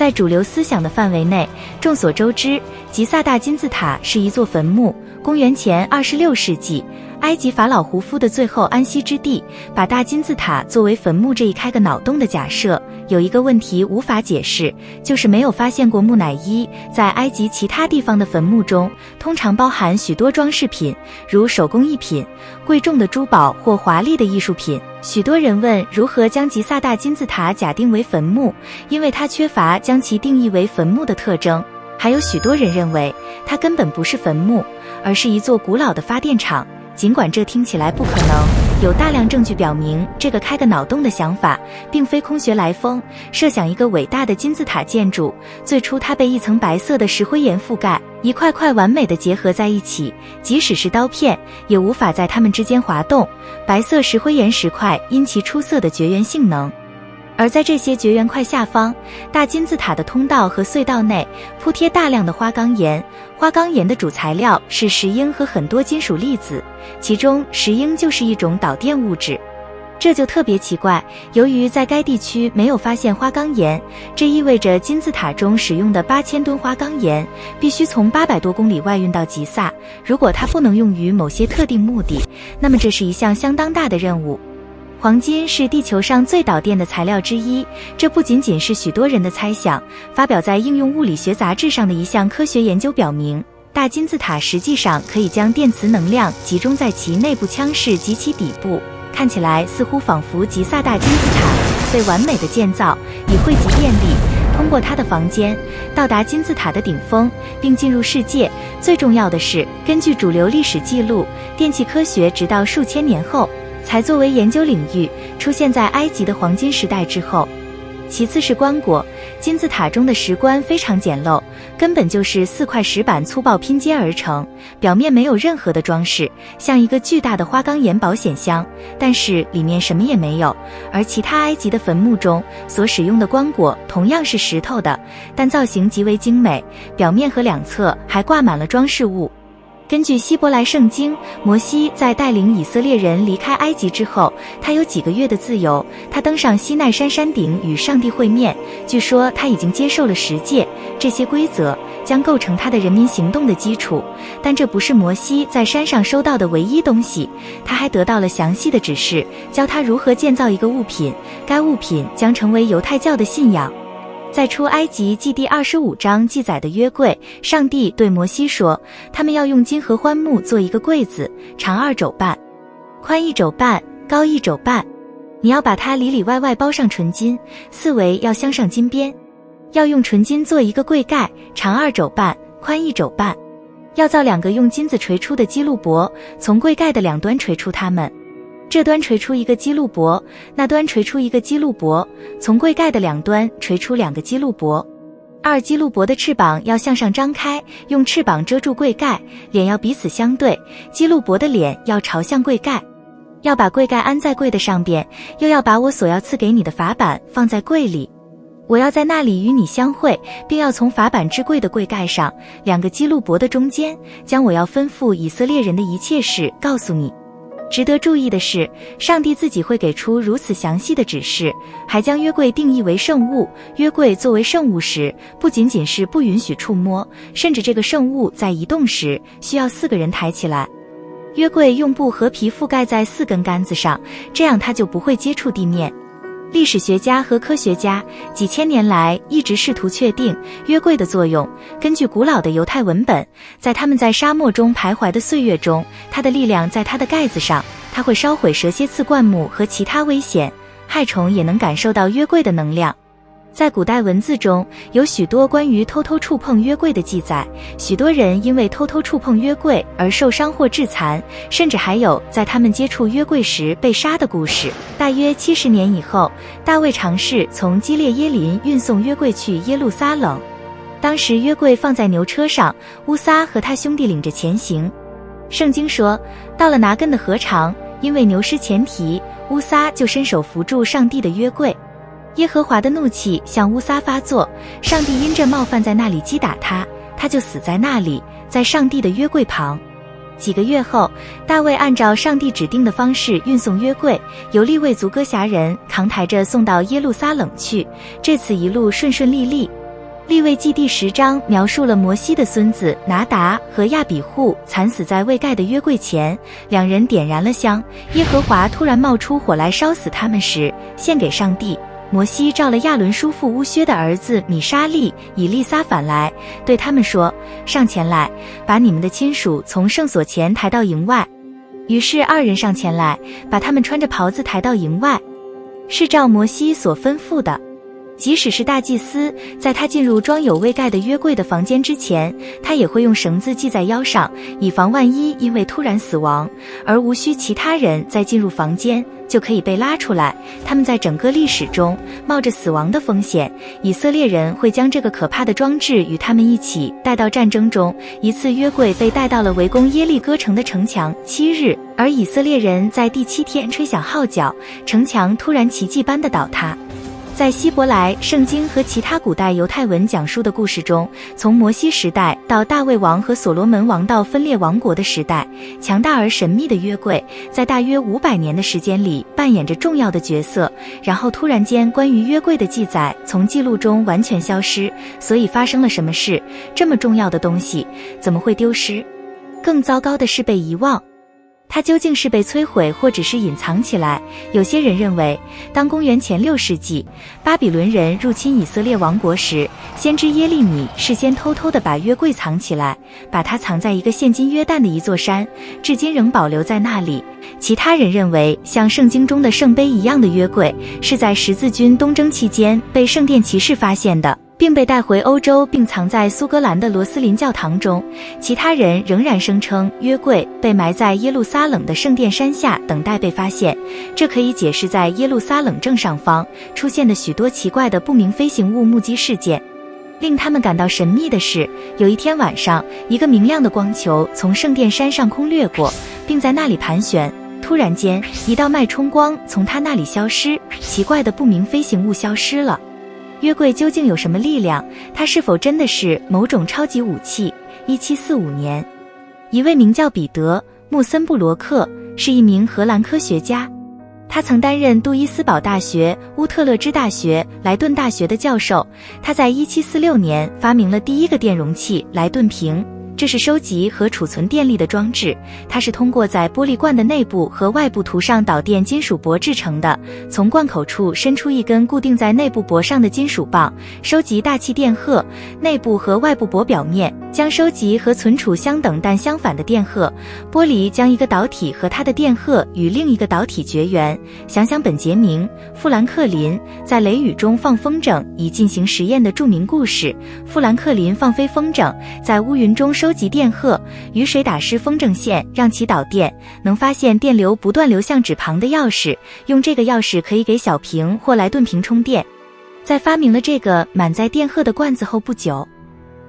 在主流思想的范围内，众所周知，吉萨大金字塔是一座坟墓。公元前26世纪，埃及法老胡夫的最后安息之地，把大金字塔作为坟墓这一开个脑洞的假设，有一个问题无法解释，就是没有发现过木乃伊。在埃及其他地方的坟墓中，通常包含许多装饰品，如手工艺品、贵重的珠宝或华丽的艺术品。许多人问如何将吉萨大金字塔假定为坟墓，因为它缺乏将其定义为坟墓的特征。还有许多人认为它根本不是坟墓，而是一座古老的发电厂。尽管这听起来不可能，有大量证据表明这个开个脑洞的想法并非空穴来风。设想一个伟大的金字塔建筑，最初它被一层白色的石灰岩覆盖，一块块完美的结合在一起，即使是刀片也无法在它们之间滑动。白色石灰岩石块因其出色的绝缘性能，而在这些绝缘块下方，大金字塔的通道和隧道内铺贴大量的花岗岩。花岗岩的主材料是石英和很多金属粒子，其中石英就是一种导电物质。这就特别奇怪，由于在该地区没有发现花岗岩，这意味着金字塔中使用的8000吨花岗岩必须从800多公里外运到吉萨。如果它不能用于某些特定目的，那么这是一项相当大的任务。黄金是地球上最导电的材料之一，这不仅仅是许多人的猜想。发表在《应用物理学杂志》上的一项科学研究表明，大金字塔实际上可以将电磁能量集中在其内部腔室及其底部，看起来似乎仿佛吉萨大金字塔被完美的建造，以汇集电力，通过它的房间到达金字塔的顶峰，并进入世界。最重要的是，根据主流历史记录，电气科学直到数千年后才作为研究领域出现在埃及的黄金时代之后。其次是棺椁，金字塔中的石棺非常简陋，根本就是4块石板粗暴拼接而成，表面没有任何的装饰，像一个巨大的花岗岩保险箱，但是里面什么也没有。而其他埃及的坟墓中所使用的棺椁同样是石头的，但造型极为精美，表面和两侧还挂满了装饰物。根据希伯来圣经，摩西在带领以色列人离开埃及之后，他有几个月的自由。他登上西奈山山顶与上帝会面，据说他已经接受了10诫，这些规则将构成他的人民行动的基础。但这不是摩西在山上收到的唯一东西，他还得到了详细的指示，教他如何建造一个物品，该物品将成为犹太教的信仰。在出埃及记第25章记载的约柜，上帝对摩西说，他们要用金合欢木做一个柜子，长2肘半，宽1肘半，高1肘半。你要把它里里外外包上纯金，四围要镶上金边。要用纯金做一个柜盖，长2肘半，宽1肘半。要造2个用金子锤出的基路伯，从柜盖的2端锤出它们。这端锤出一个基路伯，那端锤出一个基路伯，从柜盖的2端锤出2个基路伯。基路伯的翅膀要向上张开，用翅膀遮住柜盖，脸要彼此相对，基路伯的脸要朝向柜盖。要把柜盖安在柜的上边，又要把我所要赐给你的法版放在柜里。我要在那里与你相会，并要从法版之柜的柜盖上2个基路伯的中间，将我要吩咐以色列人的一切事告诉你。值得注意的是，上帝自己会给出如此详细的指示，还将约柜定义为圣物。约柜作为圣物时，不仅仅是不允许触摸，甚至这个圣物在移动时需要4个人抬起来。约柜用布和皮覆盖在4根杆子上，这样它就不会接触地面。历史学家和科学家几千年来一直试图确定约柜的作用。根据古老的犹太文本，在他们在沙漠中徘徊的岁月中，它的力量在它的盖子上，它会烧毁蛇蝎刺灌木和其他危险，害虫也能感受到约柜的能量。在古代文字中有许多关于偷偷触碰约柜的记载，许多人因为偷偷触碰约柜而受伤或致残，甚至还有在他们接触约柜时被杀的故事。大约70年以后，大卫尝试从基列耶林运送约柜去耶路撒冷。当时约柜放在牛车上，乌撒和他兄弟领着前行。圣经说，到了拿根的河场，因为牛失前蹄，乌撒就伸手扶住上帝的约柜。耶和华的怒气向乌撒发作，上帝因这冒犯在那里击打他，他就死在那里，在上帝的约柜旁。几个月后，大卫按照上帝指定的方式运送约柜，由利未族歌辖人扛抬着送到耶路撒冷去。这次一路顺顺利利。利未记第10章描述了摩西的孙子拿达和亚比户惨死在未盖的约柜前，两人点燃了香，耶和华突然冒出火来烧死他们时，献给上帝。摩西召了亚伦叔父乌薛的儿子米沙利、以利撒反来，对他们说：上前来，把你们的亲属从圣所前抬到营外。于是2人上前来，把他们穿着袍子抬到营外，是照摩西所吩咐的。即使是大祭司，在他进入装有未盖的约柜的房间之前，他也会用绳子系在腰上，以防万一因为突然死亡而无需其他人再进入房间，就可以被拉出来。他们在整个历史中冒着死亡的风险，以色列人会将这个可怕的装置与他们一起带到战争中。一次约柜被带到了围攻耶利哥城的城墙7日，而以色列人在第7天吹响号角，城墙突然奇迹般的倒塌。在希伯来圣经和其他古代犹太文讲述的故事中，从摩西时代到大卫王和所罗门王到分裂王国的时代，强大而神秘的约柜在大约500年的时间里扮演着重要的角色，然后突然间关于约柜的记载从记录中完全消失。所以发生了什么事？这么重要的东西怎么会丢失？更糟糕的是被遗忘。它究竟是被摧毁或者是隐藏起来？有些人认为，当公元前6世纪巴比伦人入侵以色列王国时，先知耶利米事先偷偷地把约柜藏起来，把它藏在一个现今约旦的一座山，至今仍保留在那里。其他人认为，像圣经中的圣杯一样的约柜是在十字军东征期间被圣殿骑士发现的，并被带回欧洲，并藏在苏格兰的罗斯林教堂中。其他人仍然声称约柜被埋在耶路撒冷的圣殿山下，等待被发现。这可以解释在耶路撒冷正上方出现的许多奇怪的不明飞行物目击事件。令他们感到神秘的是，有一天晚上，一个明亮的光球从圣殿山上空掠过，并在那里盘旋。突然间，一道脉冲光从它那里消失，奇怪的不明飞行物消失了。约柜究竟有什么力量？它是否真的是某种超级武器？1745年，一位名叫彼得·穆森布罗克，是一名荷兰科学家。他曾担任杜伊斯堡大学、乌特勒支大学、莱顿大学的教授。他在1746年发明了第一个电容器莱顿瓶，这是收集和储存电力的装置。它是通过在玻璃罐的内部和外部涂上导电金属箔制成的。从罐口处伸出一根固定在内部箔上的金属棒，收集大气电荷。内部和外部箔表面将收集和存储相等但相反的电荷。玻璃将一个导体和它的电荷与另一个导体绝缘。想想本杰明·富兰克林在雷雨中放风筝以进行实验的著名故事。富兰克林放飞风筝，在乌云中收集电荷，雨水打湿风筝线，让其导电，能发现电流不断流向指旁的钥匙，用这个钥匙可以给小瓶或莱顿瓶充电。在发明了这个满载电荷的罐子后不久，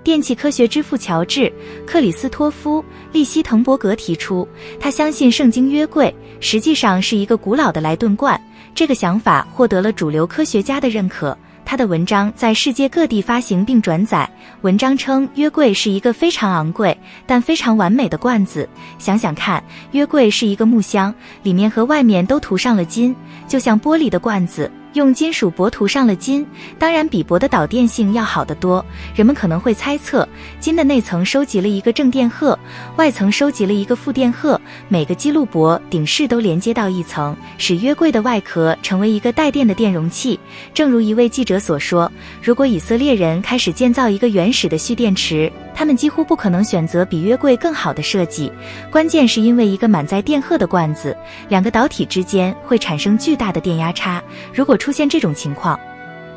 电气科学之父乔治·克里斯托夫·利希滕伯格提出，他相信圣经约柜实际上是一个古老的莱顿罐。这个想法获得了主流科学家的认可。他的文章在世界各地发行并转载。文章称，约柜是一个非常昂贵但非常完美的罐子。想想看，约柜是一个木箱，里面和外面都涂上了金，就像玻璃的罐子用金属箔涂上了金，当然比箔的导电性要好得多。人们可能会猜测，金的内层收集了一个正电荷，外层收集了一个负电荷，每个基路伯顶饰都连接到一层，使约柜的外壳成为一个带电的电容器。正如一位记者所说，如果以色列人开始建造一个原始的蓄电池，他们几乎不可能选择比约柜更好的设计。关键是因为一个满载电荷的罐子，两个导体之间会产生巨大的电压差。如果出现这种情况，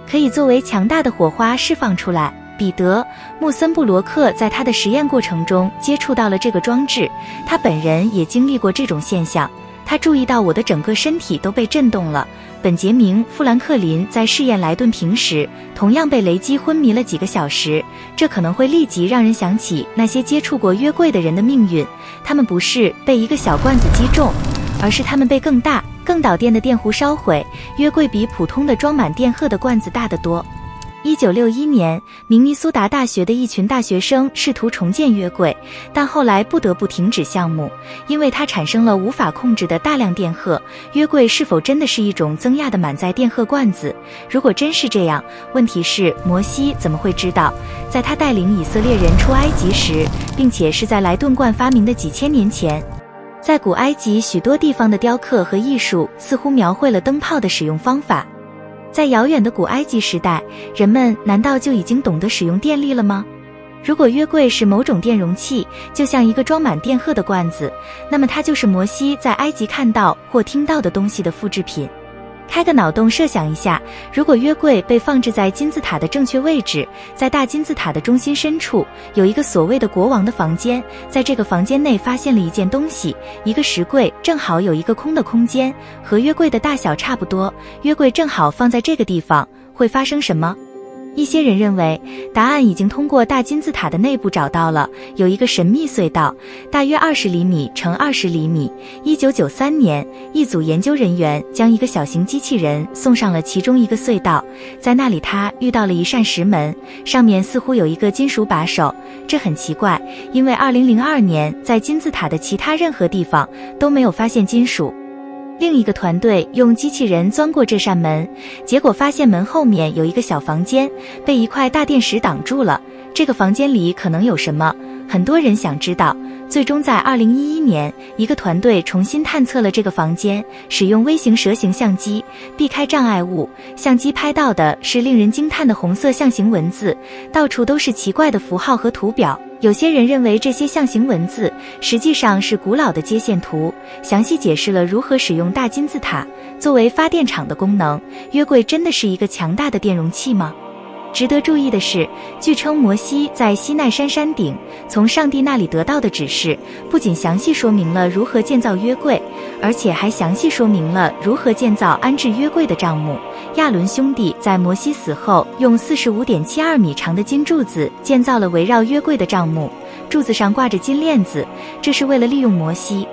可以作为强大的火花释放出来。彼得·穆森布罗克在他的实验过程中接触到了这个装置，他本人也经历过这种现象。他注意到我的整个身体都被震动了。本杰明·富兰克林在试验莱顿瓶时，同样被雷击昏迷了几个小时。这可能会立即让人想起那些接触过约柜的人的命运。他们不是被一个小罐子击中，而是他们被更大、更导电的电弧烧毁。约柜比普通的装满电荷的罐子大得多。1961年，明尼苏达大学的一群大学生试图重建约柜，但后来不得不停止项目，因为它产生了无法控制的大量电荷。约柜是否真的是一种增压的满载电荷罐子？如果真是这样，问题是摩西怎么会知道，在他带领以色列人出埃及时，并且是在莱顿罐发明的几千年前？在古埃及许多地方的雕刻和艺术似乎描绘了灯泡的使用方法。在遥远的古埃及时代，人们难道就已经懂得使用电力了吗？如果约柜是某种电容器，就像一个装满电荷的罐子，那么它就是摩西在埃及看到或听到的东西的复制品。开个脑洞设想一下，如果约柜被放置在金字塔的正确位置，在大金字塔的中心深处有一个所谓的国王的房间，在这个房间内发现了一件东西，一个石柜，正好有一个空的空间，和约柜的大小差不多，约柜正好放在这个地方，会发生什么？一些人认为，答案已经通过大金字塔的内部找到了，有一个神秘隧道，大约20厘米乘20厘米。1993年，一组研究人员将一个小型机器人送上了其中一个隧道，在那里他遇到了一扇石门，上面似乎有一个金属把手。这很奇怪，因为2002年在金字塔的其他任何地方都没有发现金属。另一个团队用机器人钻过这扇门，结果发现门后面有一个小房间，被一块大电石挡住了。这个房间里可能有什么？很多人想知道。最终在2011年，一个团队重新探测了这个房间，使用微型蛇形相机避开障碍物，相机拍到的是令人惊叹的红色象形文字，到处都是奇怪的符号和图表。有些人认为这些象形文字实际上是古老的接线图，详细解释了如何使用大金字塔作为发电厂的功能。约柜真的是一个强大的电容器吗？值得注意的是，据称摩西在西奈山山顶从上帝那里得到的指示，不仅详细说明了如何建造约柜，而且还详细说明了如何建造安置约柜的帐幕。亚伦兄弟在摩西死后，用45.72米长的金柱子建造了围绕约柜的帐幕，柱子上挂着金链子，这是为了利用摩西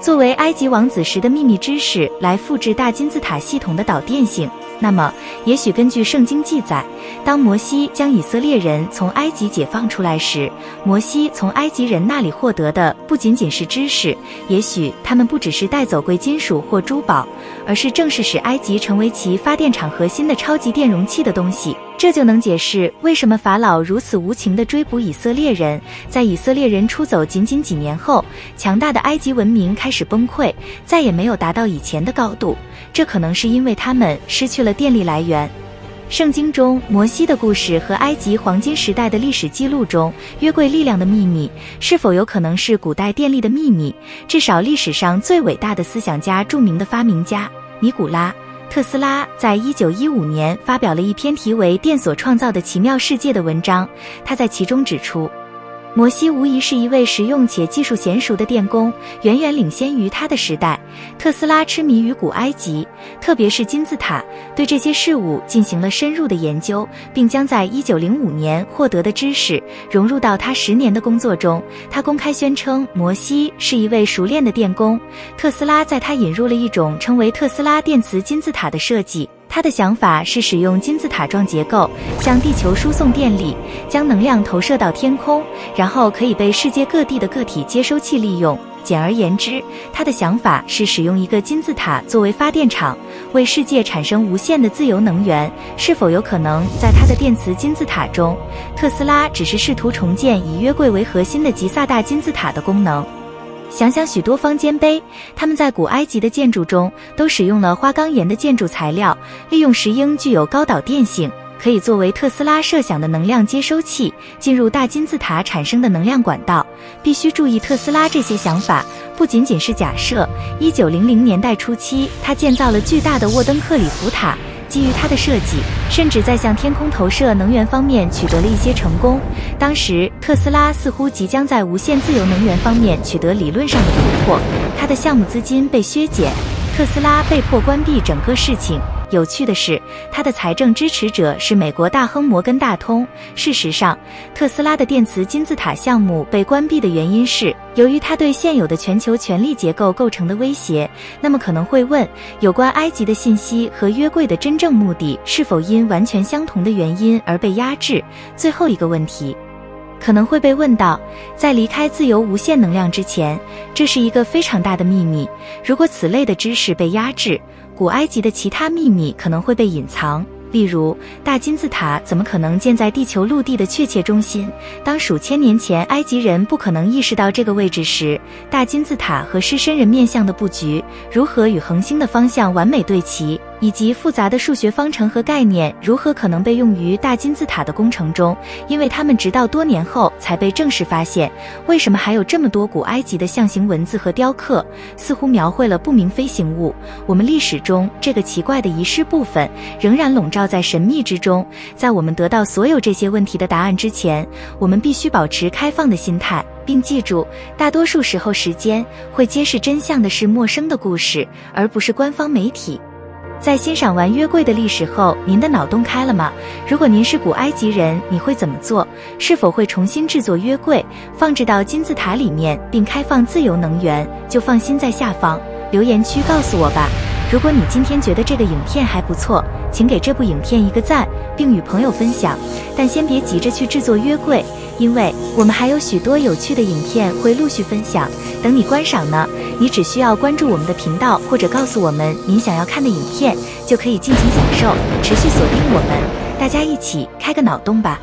作为埃及王子时的秘密知识来复制大金字塔系统的导电性。那么，也许根据圣经记载，当摩西将以色列人从埃及解放出来时，摩西从埃及人那里获得的不仅仅是知识，也许他们不只是带走贵金属或珠宝，而是正是使埃及成为其发电厂核心的超级电容器的东西。这就能解释为什么法老如此无情地追捕以色列人，在以色列人出走仅仅几年后，强大的埃及文明开始崩溃，再也没有达到以前的高度。这可能是因为他们失去了电力来源。圣经中摩西的故事和埃及黄金时代的历史记录中约柜力量的秘密，是否有可能是古代电力的秘密？至少历史上最伟大的思想家、著名的发明家尼古拉特斯拉在1915年发表了一篇题为《电所创造的奇妙世界》的文章，他在其中指出，摩西无疑是一位实用且技术娴熟的电工，远远领先于他的时代。特斯拉痴迷于古埃及，特别是金字塔，对这些事物进行了深入的研究，并将在1905年获得的知识融入到他10年的工作中。他公开宣称摩西是一位熟练的电工。特斯拉在他引入了一种称为特斯拉电磁金字塔的设计。他的想法是使用金字塔状结构向地球输送电力，将能量投射到天空，然后可以被世界各地的个体接收器利用。简而言之，他的想法是使用一个金字塔作为发电厂，为世界产生无限的自由能源。是否有可能在他的电磁金字塔中，特斯拉只是试图重建以约柜为核心的吉萨大金字塔的功能？想想许多方尖碑，他们在古埃及的建筑中都使用了花岗岩的建筑材料，利用石英具有高导电性，可以作为特斯拉设想的能量接收器，进入大金字塔产生的能量管道。必须注意，特斯拉这些想法不仅仅是假设。1900年代初期，他建造了巨大的沃登克里夫塔，基于他的设计，甚至在向天空投射能源方面取得了一些成功。当时特斯拉似乎即将在无限自由能源方面取得理论上的突破，他的项目资金被削减，特斯拉被迫关闭整个事情。有趣的是，它的财政支持者是美国大亨摩根大通。事实上，特斯拉的电磁金字塔项目被关闭的原因是由于它对现有的全球权力结构构成的威胁。那么可能会问，有关埃及的信息和约柜的真正目的是否因完全相同的原因而被压制？最后一个问题可能会被问到，在离开自由无限能量之前，这是一个非常大的秘密。如果此类的知识被压制，古埃及的其他秘密可能会被隐藏。例如，大金字塔怎么可能建在地球陆地的确切中心？当数千年前埃及人不可能意识到这个位置时，大金字塔和狮身人面像的布局如何与恒星的方向完美对齐，以及复杂的数学方程和概念如何可能被用于大金字塔的工程中，因为它们直到多年后才被正式发现。为什么还有这么多古埃及的象形文字和雕刻，似乎描绘了不明飞行物？我们历史中这个奇怪的遗失部分仍然笼罩在神秘之中。在我们得到所有这些问题的答案之前，我们必须保持开放的心态，并记住，大多数时候时间会揭示真相的是陌生的故事，而不是官方媒体。在欣赏完约柜的历史后，您的脑洞开了吗？如果您是古埃及人，你会怎么做？是否会重新制作约柜，放置到金字塔里面，并开放自由能源？就放心在下方留言区告诉我吧。如果你今天觉得这个影片还不错，请给这部影片一个赞，并与朋友分享。但先别急着去制作约柜，因为我们还有许多有趣的影片会陆续分享，等你观赏呢。你只需要关注我们的频道，或者告诉我们您想要看的影片，就可以尽情享受。持续锁定我们，大家一起开个脑洞吧。